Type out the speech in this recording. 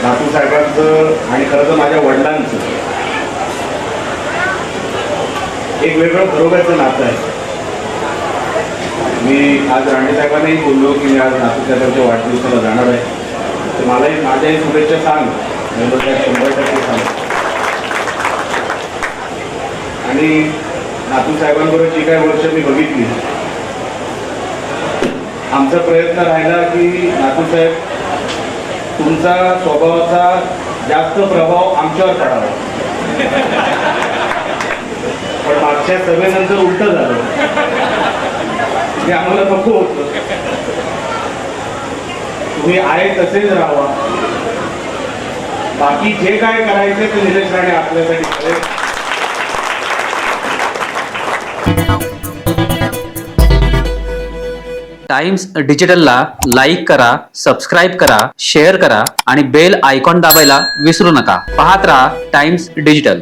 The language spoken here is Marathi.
नातू साहेबांचं आणि खरं तर माझ्या वडिलांचं एक वेगळं घरोब्याचं नातं आहे. मी आज राणे साहेबांनाही बोललो की मी आज नातू साहेबांच्या वाढदिवसाला जाणार आहे, तर मलाही माझ्याही शुभेच्छा सांग, 100% सांग. आणि नातू साहेबांबरोबर जी काही वर्ष मी बघितली, आमचा प्रयत्न राहिला की नातू साहेब तुमचा स्वभावाचा जास्त प्रभाव आमच्यावर पडावा, पण मागच्या सभेनंतर उलट झालं. ते आम्हाला नको होतं. तुम्ही आहे तसेच राहावा, बाकी जे काय करायचे ते निलेश राणे आपल्यासाठी करेल. टाइम्स डिजिटलला लाईक करा, सबस्क्राईब करा, शेअर करा आणि बेल आयकॉन दाबायला विसरू नका. पाहत रहा टाइम्स डिजिटल.